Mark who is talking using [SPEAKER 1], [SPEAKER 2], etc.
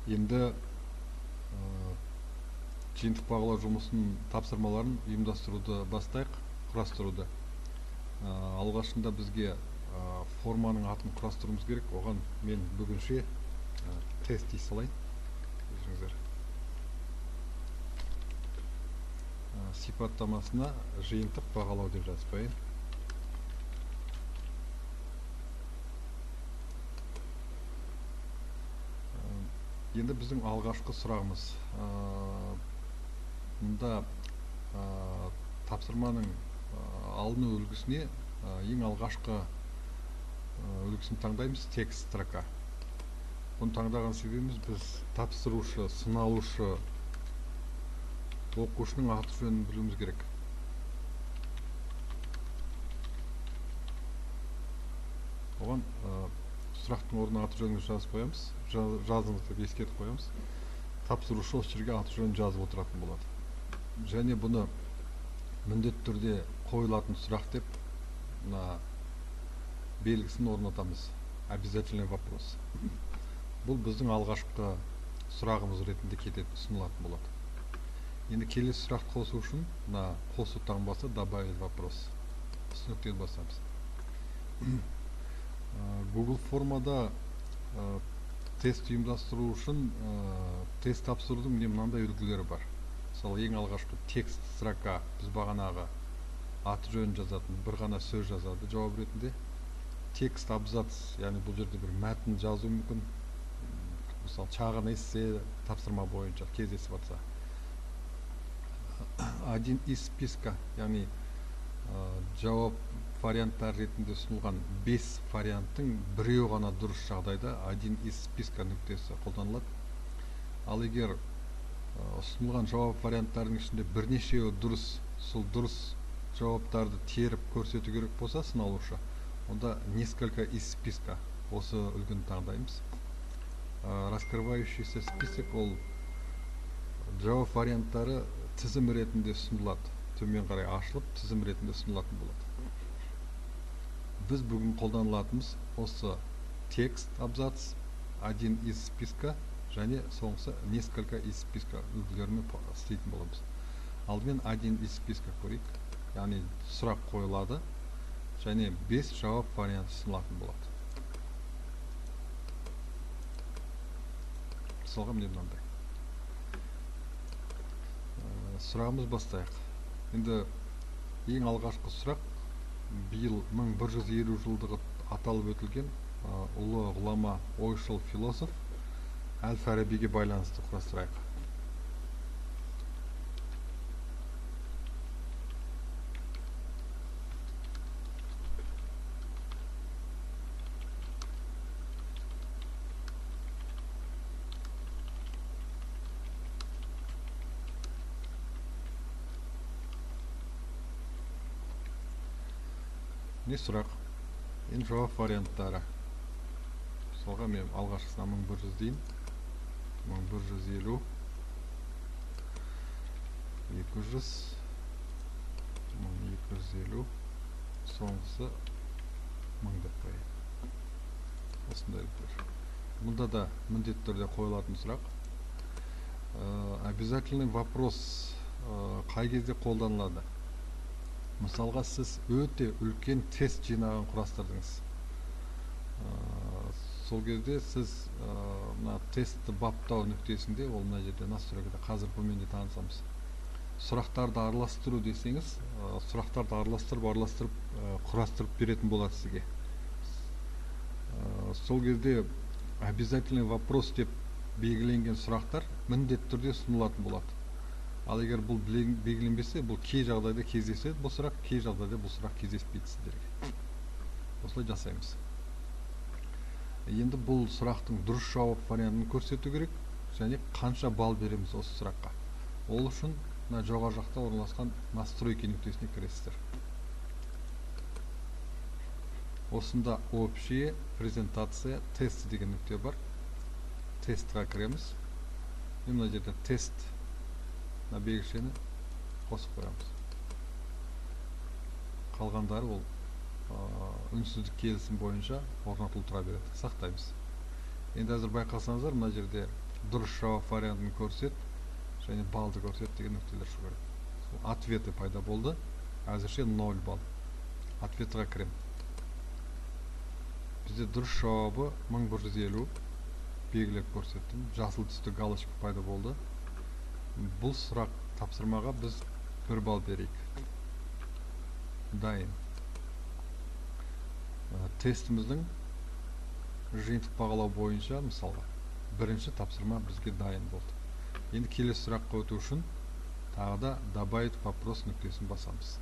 [SPEAKER 1] Енді жиынтық бағалау жұмысының тапсырмаларын ұйымдастыруды бастайық, құрастыруды. Алғашында бізге форманың атын құрастыруымыз керек. Оған мен бүгінше тест дей салайын. Сипаттамасына жиынтық бағалау деп жазып қояйын. Енді біздің алғашқы сұрағымыз. Мұнда тапсырманың алыну үлгісіне ең алғашқы үлгісін таңдаймыз, текст строка. Бұны таңдаған себебіміз біз тапсырушы, сыналушы, оқушының аты жөнін білуіміз керек. Оған сұрақтың орнына аты жөнін жазып қоямыз. Жазыңыз деп ескертіп қоямыз. Тапсырушы осы жерге аты жөнін жазып отыратын болады. Және бұны міндетті түрде қойылатын сұрақ деп белгісін орнатамыз. Обязательный вопрос. Бұл біздің алғашқы сұрағымыз ретінде кететін ұсынылатын болады. Енді келесі сұрақты қосу үшін қосу таңбасы добавить вопрос. Түсініктен басамыз. Google формада тест ұйымдастыру үшін тест тапсырудың мынандай үлгілері бар. Мысалы, ең алғашқы текст строка, біз бағанағы аты жөнін жазатын, бір ғана сөз жазады жауап ретінде. Текст абзац, яғни бұл жерде бір мәтін жазу мүмкін. Мысалы, шағын эссе тапсырма бойынша кездесіп жатса. Один из списка, яғни жауап варианттар ретінде ұсынылған 5 варианттың біреу ғана дұрыс жағдайда один из списка нүктесі қолданылады. Ал егер ұсынылған жауап варианттарының ішінде бірнешеуі дұрыс, сол дұрыс жауаптарды теріп көрсету керек болса сыналушы, онда несколько из списка осы үлгіні таңдаймыз. Раскрывающийся список ол жауап варианттары тізім ретінде ұсынылады. Төмен қарай ашылып, тізім ретінде ұсынылатын болады. Біз бүгін қолданылатымыз осы текст абзац, один из списка және соңғысы несколько из списка үлгілерімен істейтін боламыз. Алдымен один из списка көрейік. Яғни сұрақ қойылады және 5 жауап варианты ұсынылатын болады. Мысалға міне мынандай. Сұрағымыз бастайық. Енді ең алғашқы сұрақ биыл 1150 жылдығы аталып өтілген ұлы ғұлама, ойшыл философ Әл-Фарабиге байланысты құрастырайық. Не сұрақ? Енді жауап варианттары. Мысалға мен алғашқысына 1100 дейін. 1150, 200, 1250, соңғысы 1000 деп қояйын. Осындай үлгілер. Мұнда да міндетті түрде қойылатын сұрақ. Обязательный вопрос қай кезде қолданылады? Мысалға сіз өте үлкен тест жинағын құрастырдыңыз. Сол кезде сіз тестті баптау нүктесінде, ол мына жерде настройкада қазір бұмен де танысамыз. Сұрақтарды араластыру десеңіз, сұрақтарды араластырып құрастырып беретін болады сізге. Сол кезде обязательный вопрос деп белгіленген сұрақтар міндетті түрде ұсынылатын болады. Ал егер бұл белгіленбесе, бұл кей жағдайда кездеседі, бұл сұрақ, кей жағдайда бұл сұрақ кездеспейді сіздерге. Осылай жасаймыз. Енді бұл сұрақтың дұрыс жауап вариантын көрсету керек, және қанша балл береміз осы сұраққа. Ол үшін жоғары жақта орналасқан настройки нүктесіне кіресіздер. Осында общие, презентация, тест деген нүкте бар. Тестқа кіреміз. Мына жерде тест белгішені қосып қоямыз. Қалғандары ол үнсіздік келісім бойынша орнатылып тұра береді. Сақтаймыз. Енді әзір байқасаңыздар, мына жерде дұрыс жауап вариантын көрсет және балды көрсет деген нүктелер шығу керек. Сол ответы пайда болды. Әзірше 0 балл. Ответға кірем. Бізде дұрыс жауабы 1150 белгілеп көрсеттім. Жасыл түсті галочка пайда болды. Бұл сұрақ тапсырмаға біз 1 балл берейік. Дайын. Тестіміздің жиынтық бағалау бойынша мысалға бірінші тапсырма бізге дайын болды. Енді келесі сұраққа өту үшін тағы да добавить вопрос нүктесін басамыз.